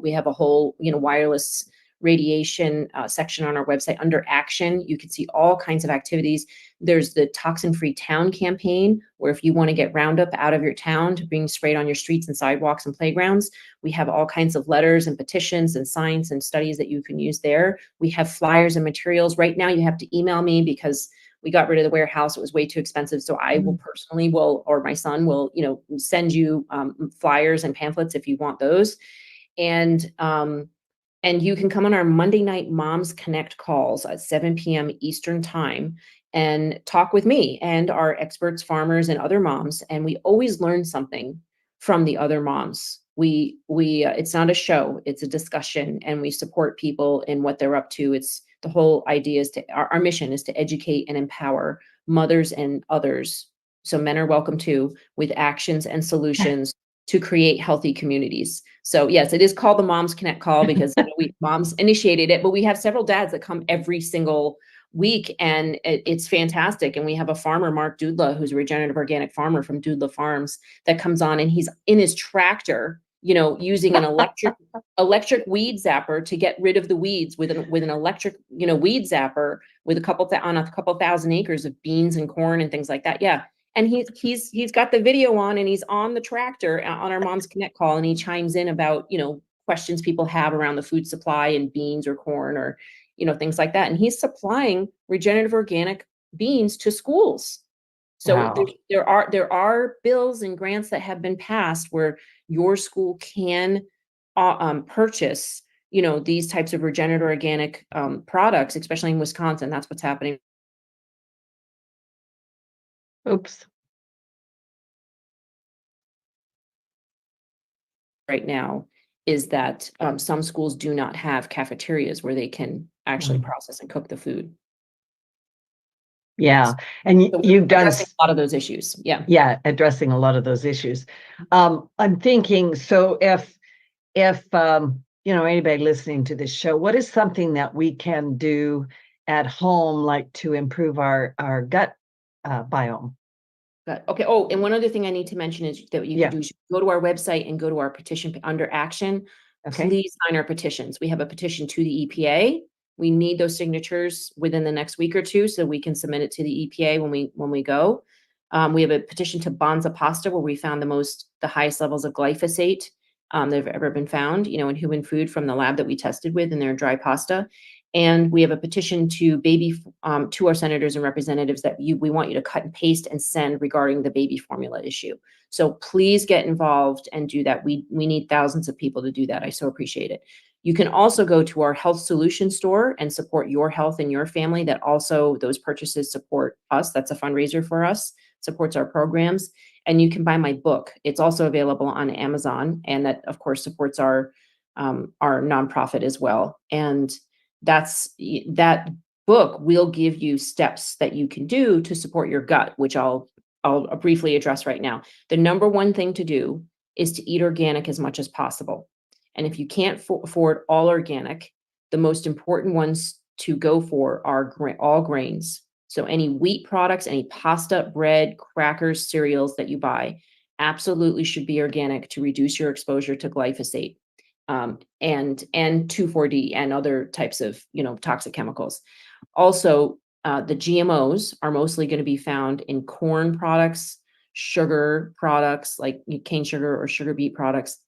we have a whole wireless radiation section on our website under action. You can see all kinds of activities. There's the Toxin Free Town campaign, where if you want to get Roundup out of your town to being sprayed on your streets and sidewalks and playgrounds, we have all kinds of letters and petitions and signs and studies that you can use there. We have flyers and materials. Right now you have to email me because we got rid of the warehouse. It was way too expensive. So I will personally or my son will, send you flyers and pamphlets if you want those. And you can come on our Monday night Moms Connect calls at 7 p.m. Eastern time and talk with me and our experts, farmers, and other moms. And we always learn something from the other moms. It's not a show, it's a discussion, and we support people in what they're up to. It's the whole idea is our mission is to educate and empower mothers and others. So men are welcome too, with actions and solutions to create healthy communities. So yes, it is called the Moms Connect call because we moms initiated it, but we have several dads that come every single week, and it's fantastic. And we have a farmer, Mark Dudla, who's a regenerative organic farmer from Dudla Farms, that comes on, and he's in his tractor, using an electric weed zapper to get rid of the weeds with an electric, weed zapper with a couple thousand acres of beans and corn and things like that. Yeah. And he's got the video on, and he's on the tractor on our Moms Connect call, and he chimes in about, questions people have around the food supply and beans or corn or, things like that. And he's supplying regenerative organic beans to schools. So Wow. there are bills and grants that have been passed where your school can purchase, these types of regenerative organic products, especially in Wisconsin. That's what's happening. Oops. Right now is that some schools do not have cafeterias where they can actually process and cook the food. Yeah. And So you've done addressing a lot of those issues. Yeah. Yeah, addressing a lot of those issues. I'm thinking, so if anybody listening to this show, what is something that we can do at home, like to improve our gut biome? Okay. Oh, and one other thing I need to mention is that you can do is go to our website and go to our petition under action. Okay. Please sign our petitions. We have a petition to the EPA. We need those signatures within the next week or two so we can submit it to the EPA when we go. We have a petition to Bonza Pasta, where we found the highest levels of glyphosate that have ever been found, in human food from the lab that we tested with in their dry pasta. And we have a petition to to our senators and representatives that we want you to cut and paste and send regarding the baby formula issue. So please get involved and do that. We need thousands of people to do that. I so appreciate it. You can also go to our health solution store and support your health and your family. That also, those purchases support us. That's a fundraiser for us, supports our programs. And you can buy my book. It's also available on Amazon, and that of course supports our nonprofit as well. And that book will give you steps that you can do to support your gut, which I'll briefly address right now. The number one thing to do is to eat organic as much as possible. And if you can't afford all organic, the most important ones to go for are all grains. So any wheat products, any pasta, bread, crackers, cereals that you buy absolutely should be organic to reduce your exposure to glyphosate. And 2,4-D and other types of, toxic chemicals. Also, the GMOs are mostly going to be found in corn products, sugar products like cane sugar or sugar beet products,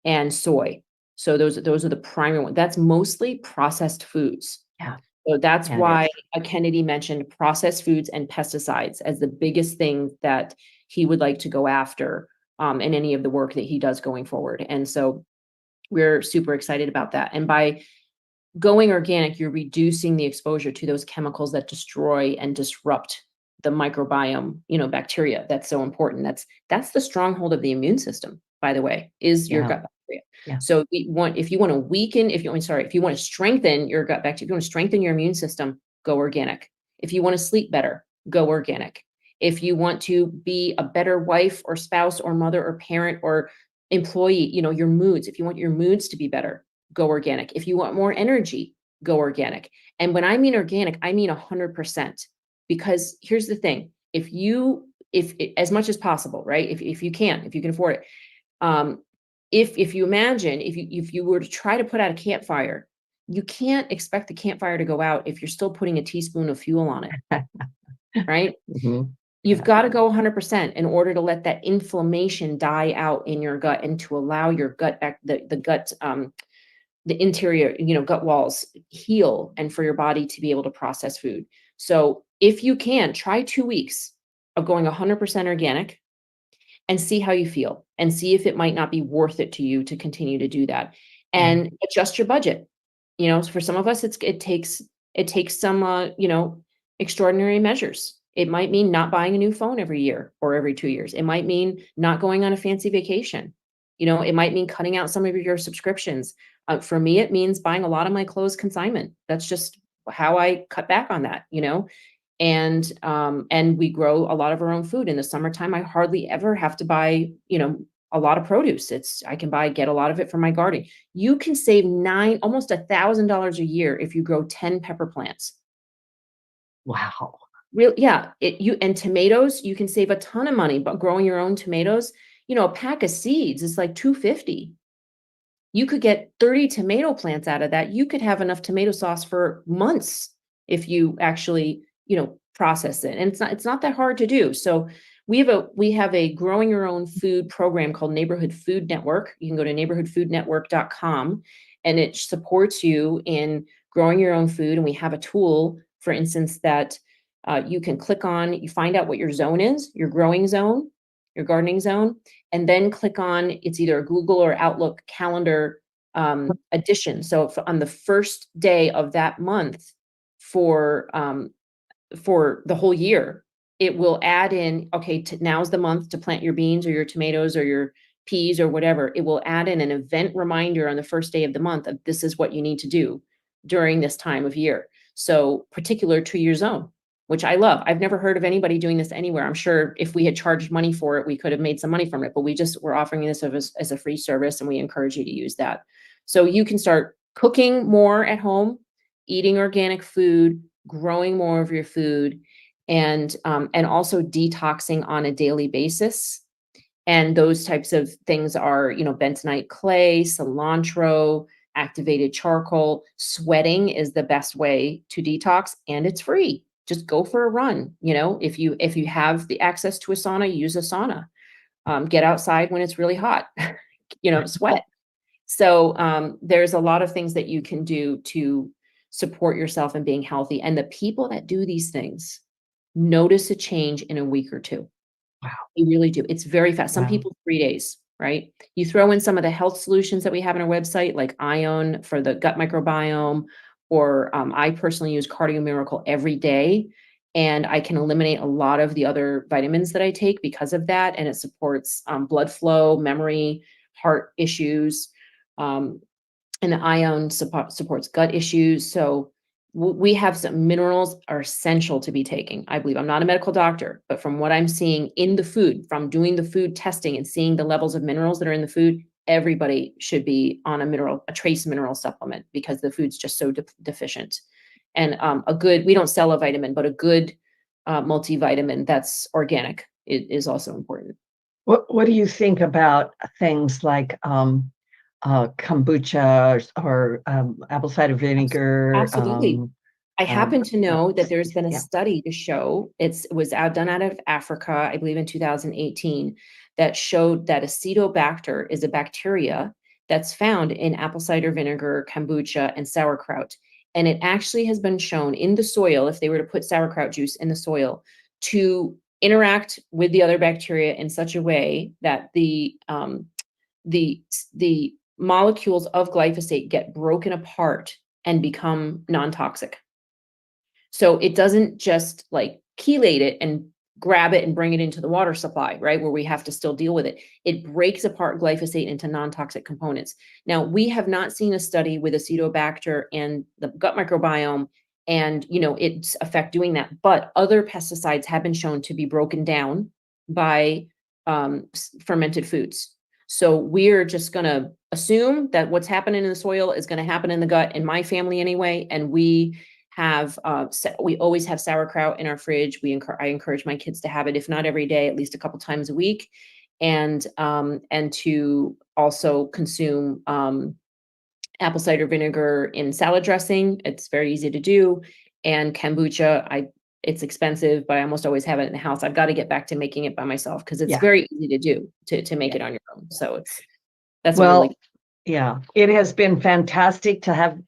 and soy. So those are the primary ones. That's mostly processed foods. Yeah. So that's why Kennedy mentioned processed foods and pesticides as the biggest thing that he would like to go after in any of the work that he does going forward. And so we're super excited about that. And by going organic, you're reducing the exposure to those chemicals that destroy and disrupt the microbiome, bacteria. That's so important. That's the stronghold of the immune system, by the way, is your Yeah. gut bacteria. Yeah. So if you want to weaken, if you want to strengthen your gut bacteria, if you want to strengthen your immune system, go organic. If you want to sleep better, go organic. If you want to be a better wife or spouse or mother or parent or employee, your moods, if you want your moods to be better, go organic. If you want more energy, go organic. And when I mean organic, I mean 100%. Because here's the thing, if as much as possible, right? If you can afford it. If you imagine, if you were to try to put out a campfire, you can't expect the campfire to go out if you're still putting a teaspoon of fuel on it, right? Mm-hmm. You've got to go 100% in order to let that inflammation die out in your gut and to allow your gut back, the gut, the interior, gut walls heal and for your body to be able to process food. So if you can, try 2 weeks of going 100% organic and see how you feel and see if it might not be worth it to you to continue to do that and adjust your budget. For some of us, it takes some, extraordinary measures. It might mean not buying a new phone every year or every 2 years. It might mean not going on a fancy vacation. It might mean cutting out some of your subscriptions. For me, it means buying a lot of my clothes consignment. That's just how I cut back on that, and we grow a lot of our own food. In the summertime, I hardly ever have to buy, a lot of produce. I can get a lot of it from my garden. You can save almost $1,000 a year if you grow 10 pepper plants. Wow. Yeah. And tomatoes, you can save a ton of money, but growing your own tomatoes, a pack of seeds is like $2.50. You could get 30 tomato plants out of that. You could have enough tomato sauce for months if you actually, process it. And it's not that hard to do. So we have a growing your own food program called Neighborhood Food Network. You can go to neighborhoodfoodnetwork.com and it supports you in growing your own food. And we have a tool, for instance, that you can click on, you find out what your zone is, your growing zone, your gardening zone, and then click on, it's either a Google or Outlook calendar addition. So on the first day of that month for the whole year, it will add in, okay, now's the month to plant your beans or your tomatoes or your peas or whatever. It will add in an event reminder on the first day of the month of this is what you need to do during this time of year. So particular to your zone, which I love. I've never heard of anybody doing this anywhere. I'm sure if we had charged money for it, we could have made some money from it, but we're offering this as a free service and we encourage you to use that. So you can start cooking more at home, eating organic food, growing more of your food, and also detoxing on a daily basis. And those types of things are, bentonite clay, cilantro, activated charcoal. Sweating is the best way to detox, and it's free. Just go for a run. If you have the access to a sauna, use a sauna. Get outside when it's really hot. Sweat. So there's a lot of things that you can do to support yourself in being healthy. And the people that do these things notice a change in a week or two. Wow. They really do. It's very fast. Some Wow. people 3 days, right? You throw in some of the health solutions that we have on our website, like Ion for the gut microbiome, or I personally use Cardio Miracle every day. And I can eliminate a lot of the other vitamins that I take because of that. And it supports blood flow, memory, heart issues. And the Ion supports gut issues. So we have some minerals are essential to be taking. I believe I'm not a medical doctor, but from what I'm seeing in the food, from doing the food testing and seeing the levels of minerals that are in the food, everybody should be on a trace mineral supplement because the food's just so deficient. And we don't sell a vitamin, but a good multivitamin that's organic is also important. What do you think about things like kombucha or apple cider vinegar? Absolutely. I happen to know that there's been a yeah. study to show it was done out of Africa, I believe in 2018, that showed that Acetobacter is a bacteria that's found in apple cider vinegar, kombucha, and sauerkraut. And it actually has been shown in the soil, if they were to put sauerkraut juice in the soil, to interact with the other bacteria in such a way that the molecules of glyphosate get broken apart and become non-toxic. So it doesn't just like chelate it and grab it and bring it into the water supply, right? Where we have to still deal with it. It breaks apart glyphosate into non-toxic components. Now, we have not seen a study with Acetobacter and the gut microbiome and, its effect doing that, but other pesticides have been shown to be broken down by fermented foods. So we're just going to assume that what's happening in the soil is going to happen in the gut, in my family anyway. And we have, we always have sauerkraut in our fridge. I encourage my kids to have it, if not every day, at least a couple times a week. And to also consume apple cider vinegar in salad dressing. It's very easy to do. And kombucha, it's expensive, but I almost always have it in the house. I've got to get back to making it by myself because it's very easy to do, to make it on your own. So that's well, yeah, it has been fantastic to have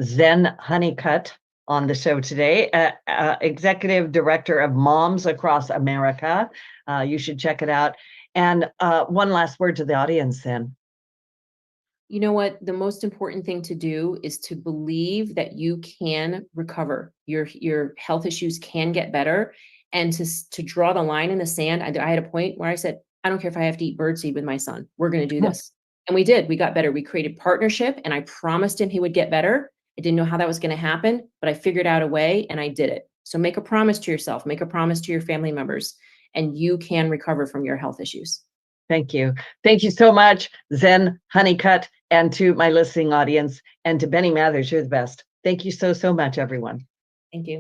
Zen Honeycutt on the show today, Executive Director of Moms Across America. You should check it out. And one last word to the audience then. You know what? The most important thing to do is to believe that you can recover. Your health issues can get better, and to draw the line in the sand. I had a point where I said, I don't care if I have to eat birdseed with my son. We're going to do this. And we did. We got better. We created partnership, and I promised him he would get better. I didn't know how that was going to happen, but I figured out a way and I did it. So make a promise to yourself, make a promise to your family members, and you can recover from your health issues. Thank you. Thank you so much, Zen Honeycutt, and to my listening audience, and to Benny Mathers, you're the best. Thank you so much, everyone. Thank you.